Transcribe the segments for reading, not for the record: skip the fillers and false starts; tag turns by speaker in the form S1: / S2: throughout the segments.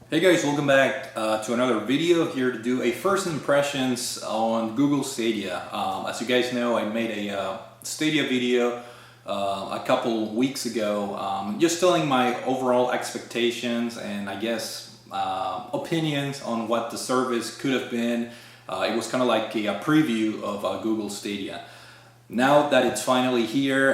S1: Hey guys, welcome back to another video. Here to do a first impressions on Google Stadia. As you guys know, I made a Stadia video a couple weeks ago, just telling my overall expectations and I guess opinions on what the service could have been. It was kind of like a preview of Google Stadia. Now that it's finally here,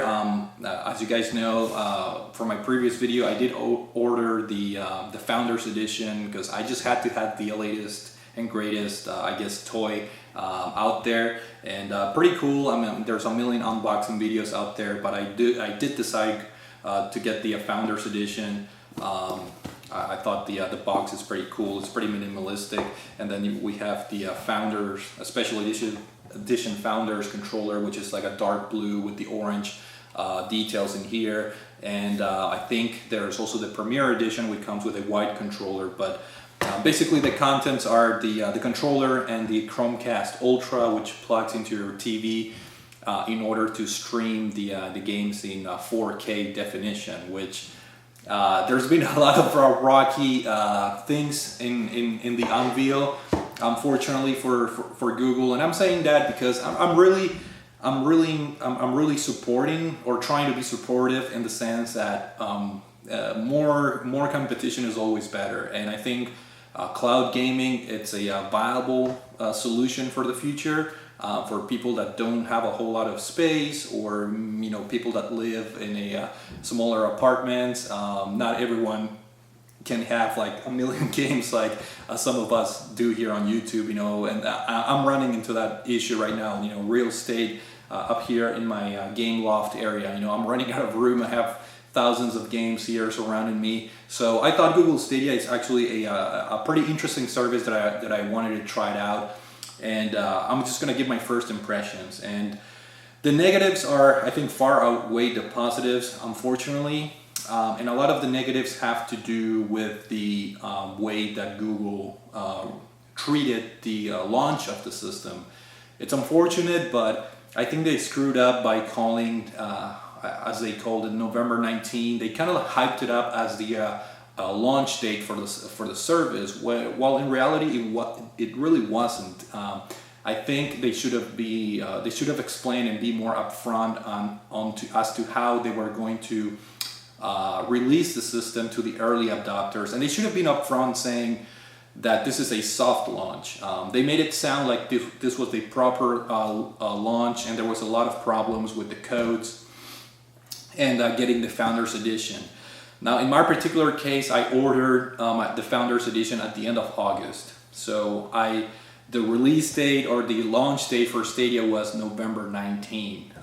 S1: as you guys know, from my previous video, I did order the Founders Edition because I just had to have the latest and greatest, I guess, toy out there, and pretty cool. I mean, there's a million unboxing videos out there, but I did decide to get the Founders Edition. I thought the box is pretty cool. It's pretty minimalistic, and then we have the Founders, a special edition Founders controller, which is like a dark blue with the orange details in here, and I think there's also the Premier Edition, which comes with a white controller. But basically the contents are the controller and the Chromecast Ultra, which plugs into your TV in order to stream the games in 4K definition, which there's been a lot of rocky things in the unveil, unfortunately for Google, and I'm saying that because I'm really supporting, or trying to be supportive, in the sense that more competition is always better, and I think cloud gaming, it's a viable solution for the future. For people that don't have a whole lot of space, or people that live in a smaller apartments. Not everyone can have like a million games like some of us do here on YouTube, and I'm running into that issue right now. Real estate up here in my game loft area, I'm running out of room. I have thousands of games here surrounding me, so I thought Google Stadia is actually a pretty interesting service that I wanted to try it out. And I'm just going to give my first impressions. And the negatives are, I think, far outweigh the positives, unfortunately. And a lot of the negatives have to do with the way that Google treated the launch of the system. It's unfortunate, but I think they screwed up by calling, as they called it, November 19. They kind of hyped it up as the launch date for the service, while in reality it really wasn't. I think they should have explained and be more upfront as to how they were going to release the system to the early adopters, and they should have been upfront saying that this is a soft launch. They made it sound like this was the proper launch, and there was a lot of problems with the codes and getting the Founders Edition. Now, in my particular case, I ordered the Founders Edition at the end of August. So the release date, or the launch date for Stadia, was November 19.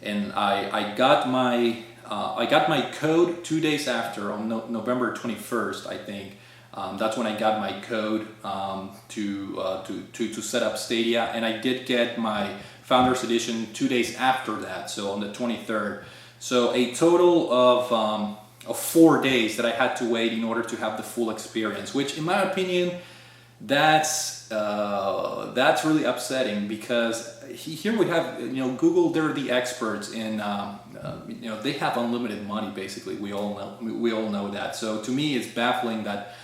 S1: And I got my code 2 days after, on November 21st, I think. That's when I got my code to set up Stadia, and I did get my Founders Edition 2 days after that, so on the 23rd. So a total of 4 days that I had to wait in order to have the full experience, which in my opinion, that's really upsetting, because here we have, Google, they're the experts in, they have unlimited money basically. We all know that. So to me, it's baffling that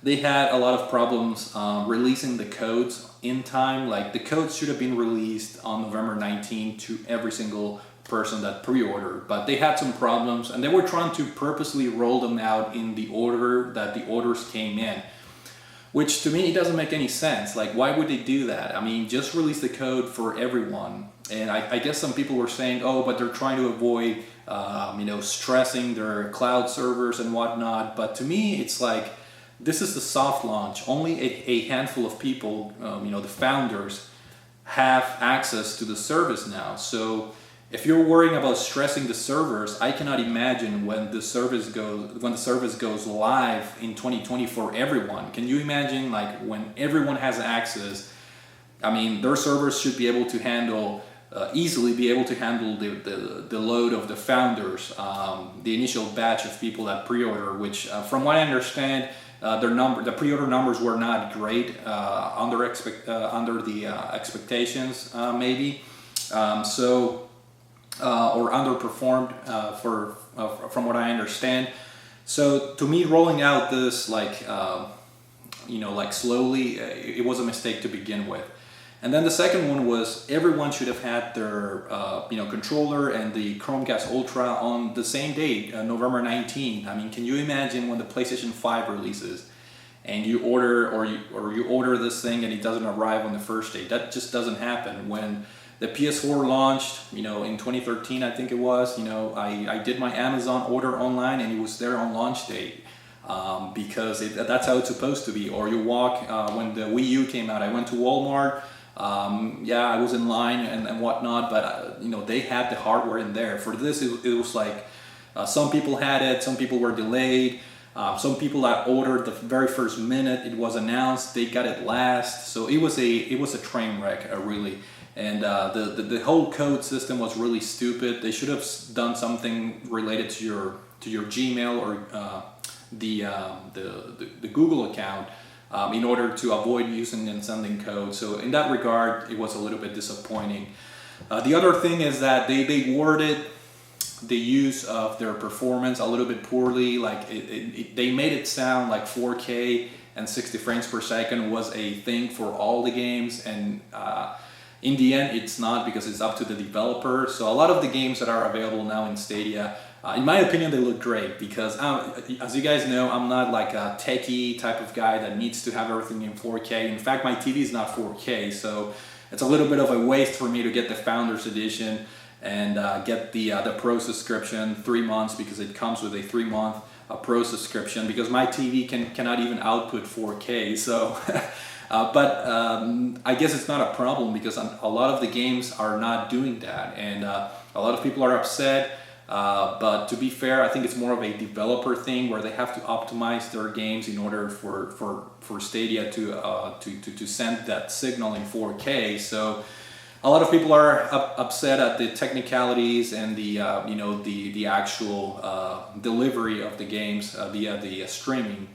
S1: they had a lot of problems releasing the codes in time. Like, the codes should have been released on November 19 to every single person that pre-ordered, but they had some problems, and they were trying to purposely roll them out in the order that the orders came in, which to me, it doesn't make any sense. Like, why would they do that? I mean, just release the code for everyone. And I guess some people were saying, oh, but they're trying to avoid stressing their cloud servers and whatnot. But to me, it's like, this is the soft launch. Only a handful of people, the founders, have access to the service now. So if you're worrying about stressing the servers, I cannot imagine when the service goes live in 2020 for everyone. Can you imagine, like, when everyone has access? I mean, their servers should be able to handle easily the load of the founders, the initial batch of people that pre-order, which from what I understand, the pre-order numbers were not great, under the expectations, maybe. Or underperformed from what I understand. So to me, rolling out this like slowly, it was a mistake to begin with. And then the second one was everyone should have had their controller and the Chromecast Ultra on the same date, November 19th. I mean, can you imagine when the PlayStation 5 releases and you order this thing and it doesn't arrive on the first day? That just doesn't happen. When the PS4 launched, in 2013, I think it was, I did my Amazon order online and it was there on launch date. Because that's how it's supposed to be. Or you walk, when the Wii U came out, I went to Walmart. I was in line and whatnot, but they had the hardware in there. For this, it was like some people had it, some people were delayed. Some people that ordered the very first minute it was announced, they got it last. So it was a train wreck, really. And the whole code system was really stupid. They should have done something related to your Gmail or the Google account in order to avoid using and sending code. So in that regard, it was a little bit disappointing. The other thing is that they worded the use of their performance a little bit poorly. Like they made it sound like 4K and 60 frames per second was a thing for all the games, and in the end it's not, because it's up to the developer. So a lot of the games that are available now in Stadia, in my opinion, they look great, because as you guys know, I'm not like a techie type of guy that needs to have everything in 4K. In fact, my TV is not 4K, so it's a little bit of a waste for me to get the Founders Edition and get the Pro subscription 3 months, because it comes with a 3-month Pro subscription, because my TV cannot even output 4K. So, I guess it's not a problem, because a lot of the games are not doing that, and a lot of people are upset. But to be fair, I think it's more of a developer thing, where they have to optimize their games in order for Stadia to send that signal in 4K. So a lot of people are upset at the technicalities and the actual delivery of the games via the streaming.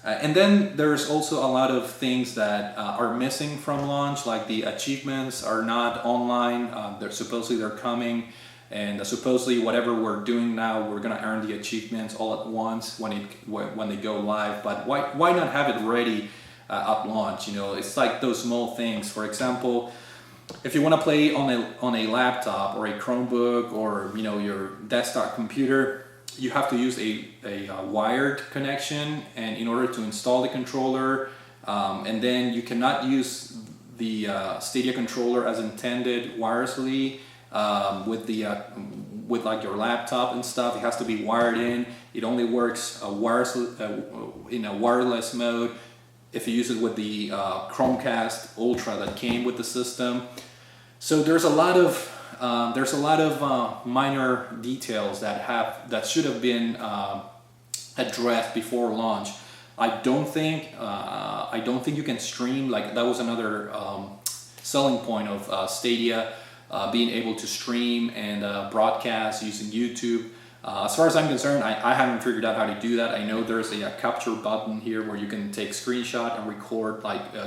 S1: And then there's also a lot of things that are missing from launch, like the achievements are not online. They're coming. And supposedly, whatever we're doing now, we're gonna earn the achievements all at once when they go live. But why not have it ready at launch? It's like those small things. For example, if you want to play on a laptop or a Chromebook or your desktop computer, you have to use a wired connection, and in order to install the controller, and then you cannot use the Stadia controller as intended wirelessly. With like your laptop and stuff, it has to be wired in. It only works in a wireless mode if you use it with the Chromecast Ultra that came with the system. So there's a lot of minor details that should have been addressed before launch. I don't think you can stream. Like, that was another selling point of Stadia. Being able to stream and broadcast using YouTube. As far as I'm concerned, I haven't figured out how to do that. I know there's a capture button here where you can take screenshot and record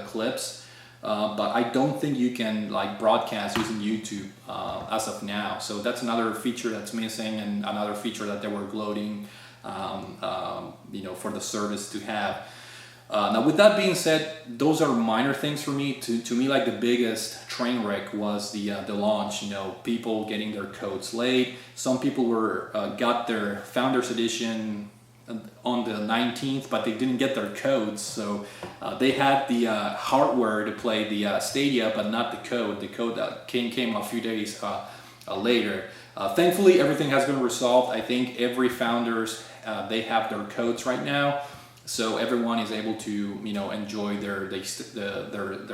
S1: clips, but I don't think you can broadcast using YouTube as of now. So that's another feature that's missing, and another feature that they were gloating, for the service to have. Now, with that being said, those are minor things for me. To me, like, the biggest train wreck was the launch. People getting their codes late. Some people got their Founders Edition on the 19th, but they didn't get their codes. So they had the hardware to play the Stadia, but not the code. The code that came a few days later. Thankfully, everything has been resolved. I think every Founders, they have their codes right now. So everyone is able to, enjoy their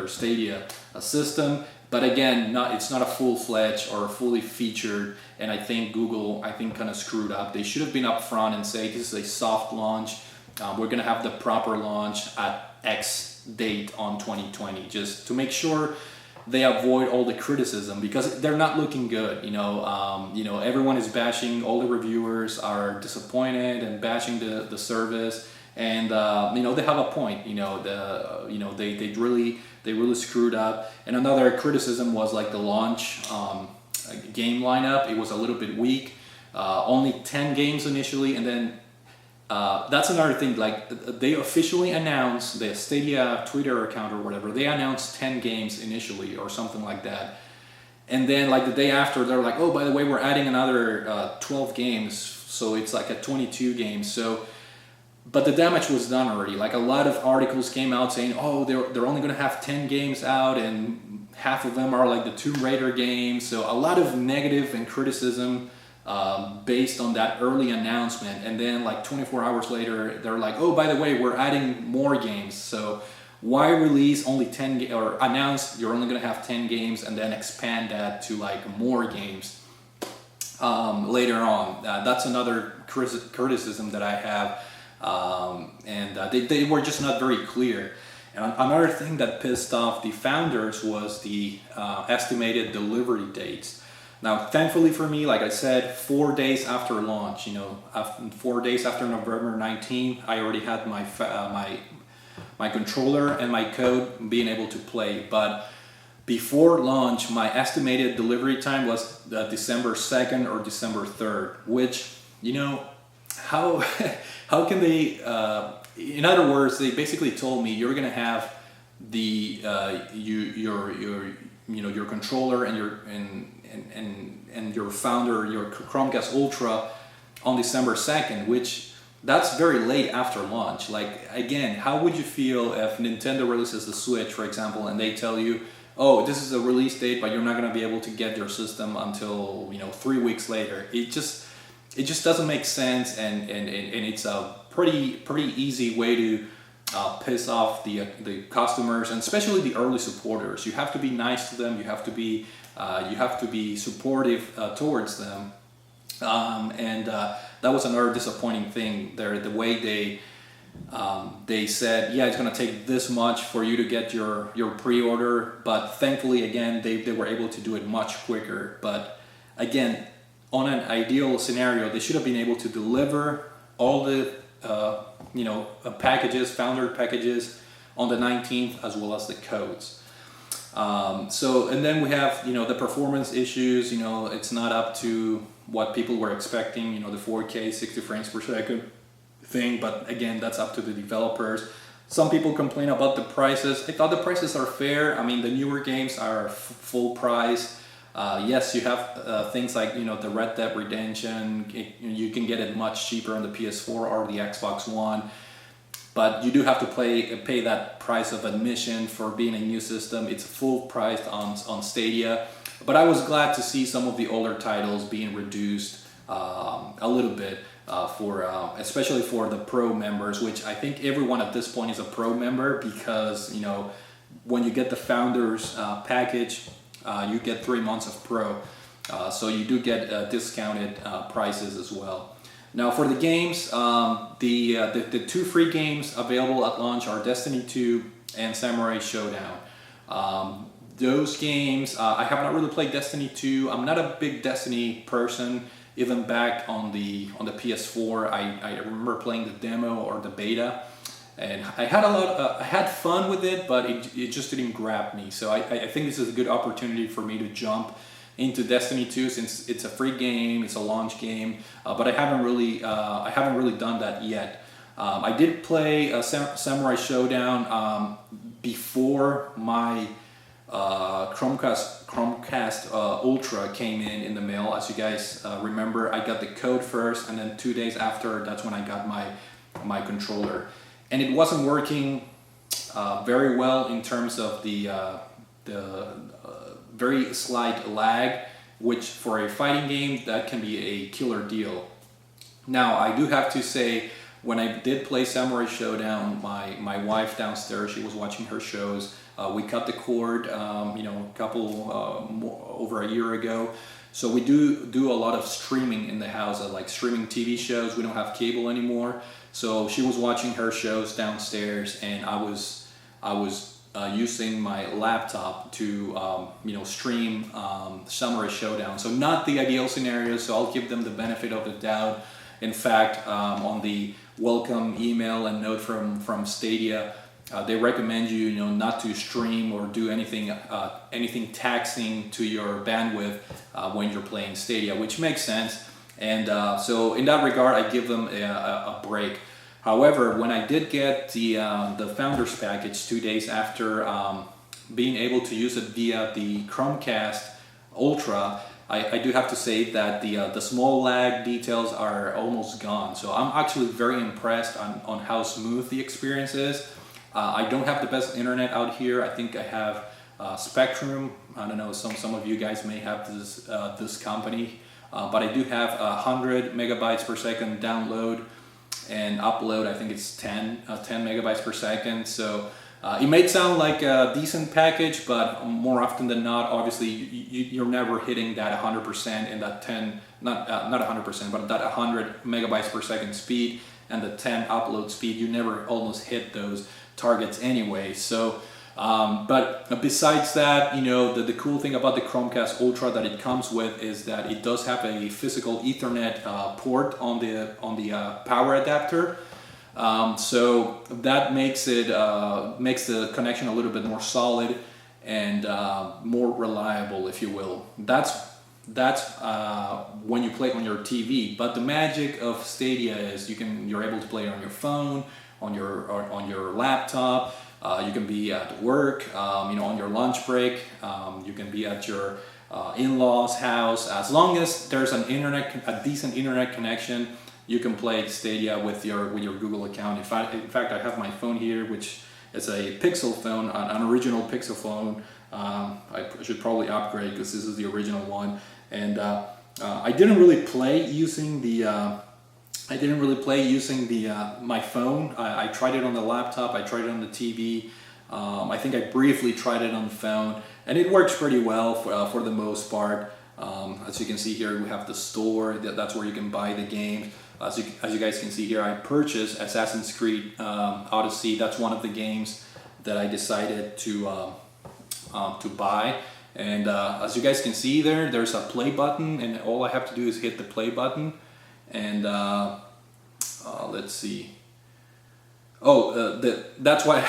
S1: Stadia system. But again, it's not a full-fledged or fully featured. And I think Google, kind of screwed up. They should have been upfront and say, this is a soft launch. We're going to have the proper launch at X date on 2020, just to make sure they avoid all the criticism, because they're not looking good. Everyone is bashing. All the reviewers are disappointed and bashing the service. And they have a point. They really screwed up. And another criticism was the launch game lineup. It was a little bit weak. Only 10 games initially, and then That's another thing. Like they officially announced the Stadia Twitter account or whatever. They announced 10 games initially or something like that, and then like the day after, they're like, oh, by the way, we're adding another 12 games, so it's like a 22 games. So, but the damage was done already. Like a lot of articles came out saying, oh, they're only going to have 10 games out, and half of them are like the Tomb Raider games. So a lot of negative and criticism based on that early announcement. And then like 24 hours later, they're like, oh, by the way, we're adding more games. So why release only 10 or announce you're only going to have 10 games and then expand that to like more games later on? That's another criticism that I have. They were just not very clear. And another thing that pissed off the founders was the estimated delivery dates. Now, thankfully for me, like I said, 4 days after launch, 4 days after November 19th, I already had my controller and my code being able to play. But before launch, my estimated delivery time was December 2nd or December 3rd, which, how how can they? In other words, they basically told me you're gonna have the your controller and your founder, your Chromecast Ultra on December 2nd, which that's very late after launch. Like again, how would you feel if Nintendo releases the Switch, for example, and they tell you, oh, this is a release date, but you're not gonna be able to get your system until 3 weeks later? It just doesn't make sense, and it's a pretty easy way to piss off the customers, and especially the early supporters. You have to be nice to them. You have to be supportive towards them, and that was another disappointing thing there. The way they said, yeah, it's going to take this much for you to get your pre-order, but thankfully again they were able to do it much quicker. But again, on an ideal scenario, they should have been able to deliver all the packages, founder packages, on the 19th, as well as the codes. And then we have the performance issues. It's not up to what people were expecting. The 4K 60 frames per second thing. But again, that's up to the developers. Some people complain about the prices. I thought the prices are fair. I mean, the newer games are full price. Yes, you have things like the Red Dead Redemption. You can get it much cheaper on the PS4 or the Xbox One, but you do have to pay that price of admission for being a new system. It's full price on Stadia, but I was glad to see some of the older titles being reduced a little bit especially for the Pro members, which I think everyone at this point is a Pro member, because when you get the Founders package, you get 3 months of Pro, so you do get discounted prices as well. Now for the games, the 2 free games available at launch are Destiny 2 and Samurai Showdown. Those games, I have not really played Destiny 2. I'm not a big Destiny person. Even back on the PS4, I remember playing the demo or the beta, and I had fun with it, but it just didn't grab me. So I think this is a good opportunity for me to jump into Destiny 2, since it's a free game, it's a launch game, but I haven't really done that yet. I did play Samurai Showdown before my Chromecast Ultra came in the mail. As you guys remember, I got the code first, and then 2 days after, that's when I got my controller. And it wasn't working very well in terms of the very slight lag, which for a fighting game, that can be a killer deal. Now, I do have to say, when I did play Samurai Showdown, my wife downstairs, she was watching her shows. We cut the cord, over a year ago. So we do a lot of streaming in the house, like streaming TV shows. We don't have cable anymore. So she was watching her shows downstairs, and I was using my laptop to stream Samurai Showdown. So not the ideal scenario. So I'll give them the benefit of the doubt. In fact, on the welcome email and note from Stadia, they recommend you not to stream or do anything taxing to your bandwidth when you're playing Stadia, which makes sense. And so in that regard, I give them a break. However, when I did get the Founders Package 2 days after being able to use it via the Chromecast Ultra, I do have to say that the small lag details are almost gone. So I'm actually very impressed on how smooth the experience is. I don't have the best internet out here. I think I have Spectrum. I don't know, some of you guys may have this company. But I do have 100 megabytes per second download, and upload I think it's 10 megabytes per second. So it may sound like a decent package, but more often than not, obviously you're never hitting that 100% in that 10, not 100%, but that 100 megabytes per second speed and the 10 upload speed. You never almost hit those targets anyway. So but besides that, you know, the cool thing about the Chromecast Ultra that it comes with is that it does have a physical Ethernet port on the power adapter. So that makes the connection a little bit more solid and more reliable, if you will. That's when you play on your TV. But the magic of Stadia is you're able to play it on your phone, on your laptop. You can be at work, on your lunch break. You can be at your in-laws' house. As long as there's a decent internet connection, you can play Stadia with your Google account. In fact, I have my phone here, which is a Pixel phone, an original Pixel phone. I should probably upgrade because this is the original one. And I didn't really play using my phone. I tried it on the laptop. I tried it on the TV. I think I briefly tried it on the phone, and it works pretty well for the most part. As you can see here, we have the store. That's where you can buy the games. As you guys can see here, I purchased Assassin's Creed Odyssey. That's one of the games that I decided to buy. And as you guys can see there's a play button, and all I have to do is hit the play button. And let's see. That's why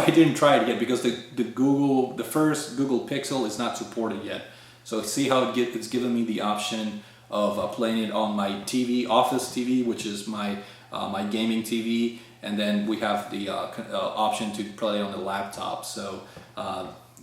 S1: I didn't try it yet, because the first Google Pixel is not supported yet. So see how it's given me the option of playing it on my TV, office TV, which is my gaming TV, and then we have the option to play it on the laptop. So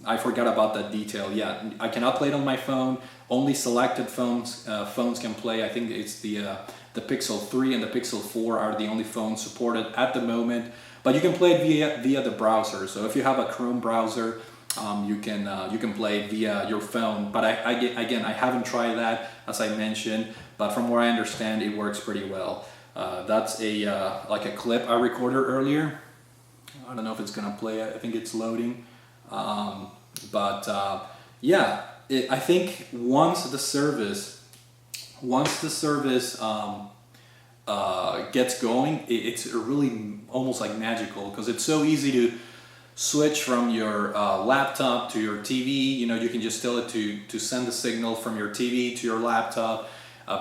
S1: I forgot about that detail. Yeah, I cannot play it on my phone. Only selected phones can play. I think it's the Pixel 3 and the Pixel 4 are the only phones supported at the moment. But you can play it via the browser. So if you have a Chrome browser, you can play it via your phone. But I haven't tried that, as I mentioned. But from what I understand, it works pretty well. That's like a clip I recorded earlier. I don't know if it's gonna play. I think it's loading. I think once the service gets going, it's really almost like magical, because it's so easy to switch from your laptop to your TV. You can just tell it to send the signal from your TV to your laptop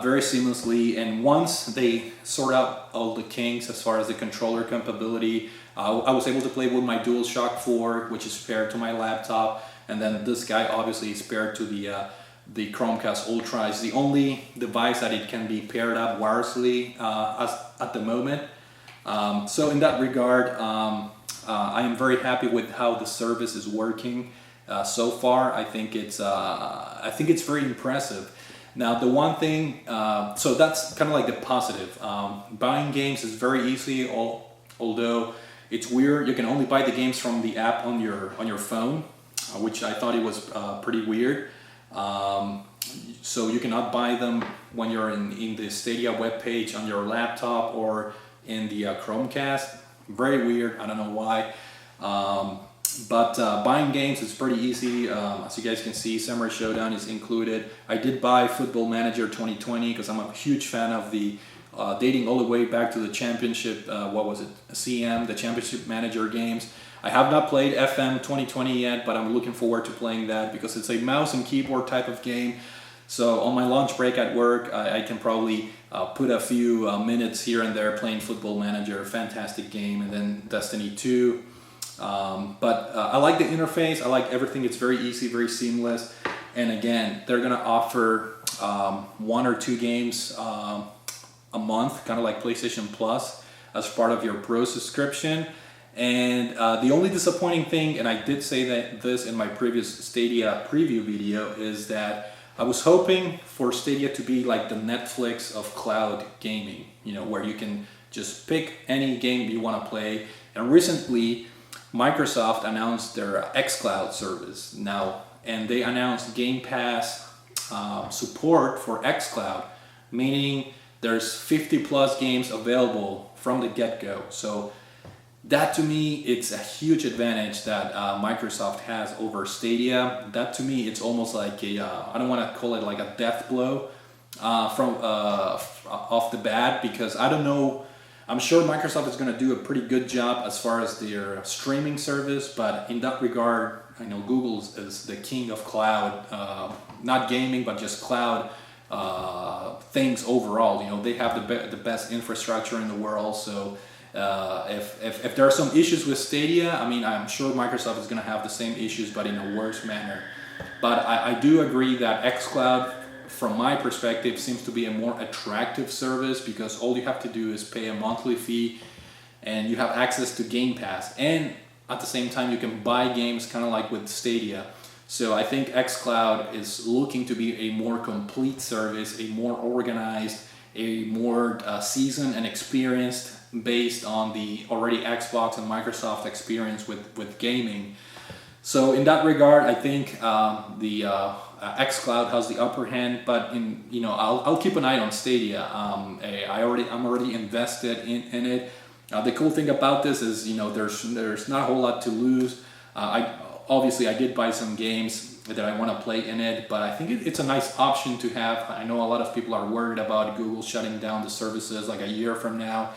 S1: very seamlessly. And once they sort out all the kinks as far as the controller compatibility, I was able to play with my DualShock 4, which is paired to my laptop, and then this guy obviously is paired to the Chromecast Ultra. It's the only device that it can be paired up wirelessly at the moment. So in that regard, I am very happy with how the service is working so far. I think it's very impressive. Now the one thing, so that's kind of like the positive. Buying games is very easy, although it's weird. You can only buy the games from the app on your phone, which I thought it was pretty weird. So you cannot buy them when you're in the Stadia webpage on your laptop or in the Chromecast. Very weird. I don't know why. But buying games is pretty easy. As you guys can see, Summer Showdown is included. I did buy Football Manager 2020 because I'm a huge fan of the dating all the way back to the championship, CM, the Championship Manager games. I have not played FM 2020 yet, but I'm looking forward to playing that because it's a mouse and keyboard type of game. So on my lunch break at work, I can probably put a few minutes here and there playing Football Manager, fantastic game, and then Destiny 2. But I like the interface. I like everything. It's very easy, very seamless. And again, they're gonna offer 1 or 2 games a month, kind of like PlayStation Plus, as part of your Pro subscription. And the only disappointing thing, and I did say that this in my previous Stadia preview video, is that I was hoping for Stadia to be like the Netflix of cloud gaming, where you can just pick any game you want to play. And recently, Microsoft announced their xCloud service now, and they announced Game Pass support for xCloud, meaning there's 50 plus games available from the get-go. So that to me, it's a huge advantage that Microsoft has over Stadia. That to me, it's almost like I don't want to call it like a death blow from off the bat, because I don't know. I'm sure Microsoft is going to do a pretty good job as far as their streaming service, but in that regard, I know Google is the king of cloud, not gaming, but just cloud things overall. They have the best infrastructure in the world, so. If there are some issues with Stadia, I mean, I'm sure Microsoft is going to have the same issues, but in a worse manner. But I do agree that xCloud, from my perspective, seems to be a more attractive service, because all you have to do is pay a monthly fee and you have access to Game Pass. And at the same time, you can buy games kind of like with Stadia. So I think xCloud is looking to be a more complete service, a more organized, a more seasoned and experienced, based on the already Xbox and Microsoft experience with gaming. So in that regard, I think the xCloud has the upper hand. But I'll keep an eye on Stadia. I'm already invested in it. The cool thing about this is there's not a whole lot to lose. I did buy some games that I want to play in it, but I think it's a nice option to have. I know a lot of people are worried about Google shutting down the services like a year from now.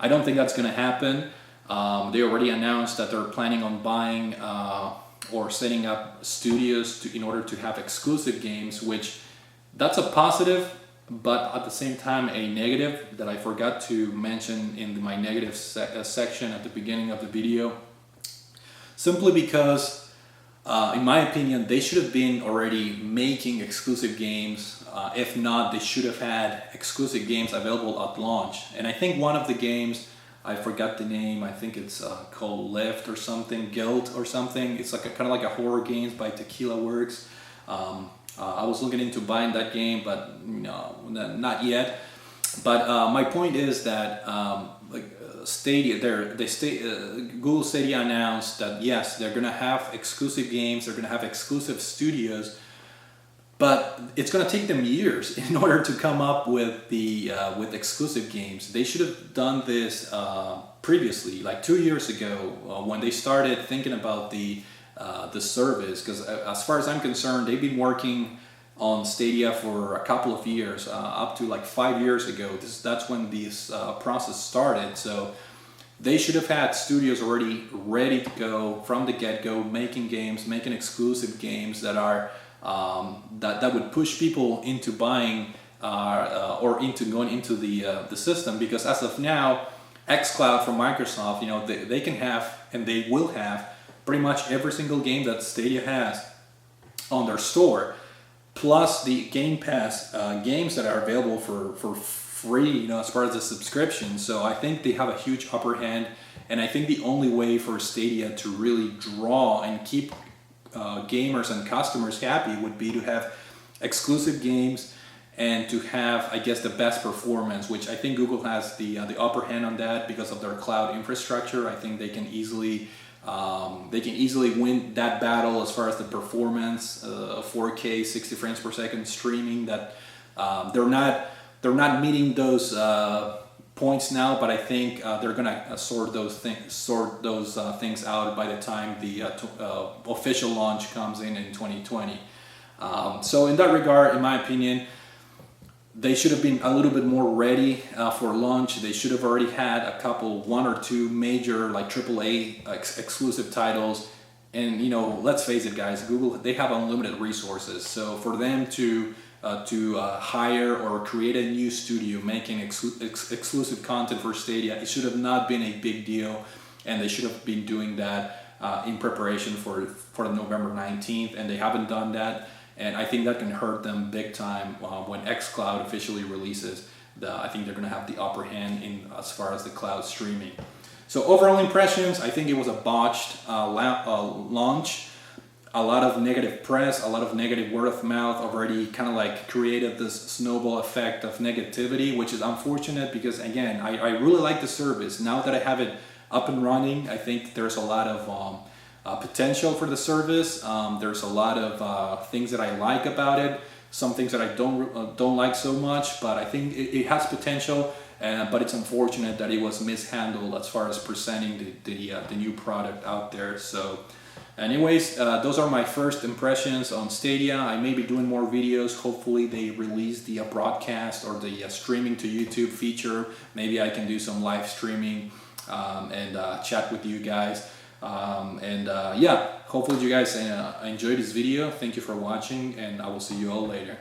S1: I don't think that's going to happen. They already announced that they're planning on buying or setting up studios in order to have exclusive games, which that's a positive, but at the same time a negative that I forgot to mention in my negative section at the beginning of the video. Simply because, in my opinion, they should have been already making exclusive games. If not, they should have had exclusive games available at launch. And I think one of the games, I forgot the name, I think it's called Lift or something, Guilt or something. It's like kind of like a horror game by Tequila Works. I was looking into buying that game, but not yet. But my point is that Stadia, Google Stadia announced that yes, they're going to have exclusive games, they're going to have exclusive studios, but it's going to take them years in order to come up with with exclusive games. They should have done this previously, like 2 years ago, when they started thinking about the service. Because as far as I'm concerned, they've been working on Stadia for a couple of years, up to like 5 years ago. That's when this process started. So they should have had studios already ready to go from the get-go, making games, making exclusive games that are that would push people into buying or into going into the system. Because as of now, xCloud from Microsoft, they can have, and they will have, pretty much every single game that Stadia has on their store, plus the Game Pass games that are available for free, as far as the subscription. So I think they have a huge upper hand, and I think the only way for Stadia to really draw and keep gamers and customers happy would be to have exclusive games and to have, I guess, the best performance, which I think Google has the upper hand on that because of their cloud infrastructure. I think they can easily win that battle as far as the performance, 4K 60 frames per second streaming. That they're not meeting those points now, but I think they're gonna sort those things out by the time the official launch comes in 2020. So in that regard, in my opinion, they should have been a little bit more ready for launch. They should have already had one or two major like AAA exclusive titles. And let's face it, guys, Google, they have unlimited resources. So for them to hire or create a new studio making exclusive content for Stadia, it should have not been a big deal, and they should have been doing that in preparation for November 19th, and they haven't done that. and I think that can hurt them big time when xCloud officially releases. I think they're going to have the upper hand in as far as the cloud streaming. So overall impressions, I think it was a botched launch. A lot of negative press, a lot of negative word of mouth already kind of like created this snowball effect of negativity, which is unfortunate because again, I really like the service. Now that I have it up and running, I think there's a lot of potential for the service. There's a lot of things that I like about it. Some things that I don't like so much, but I think it has potential. But it's unfortunate that it was mishandled as far as presenting the new product out there. So. Anyways, those are my first impressions on Stadia. I may be doing more videos. Hopefully they release the broadcast or the streaming to YouTube feature. Maybe I can do some live streaming and chat with you guys. Yeah, hopefully you guys enjoyed this video. Thank you for watching, and I will see you all later.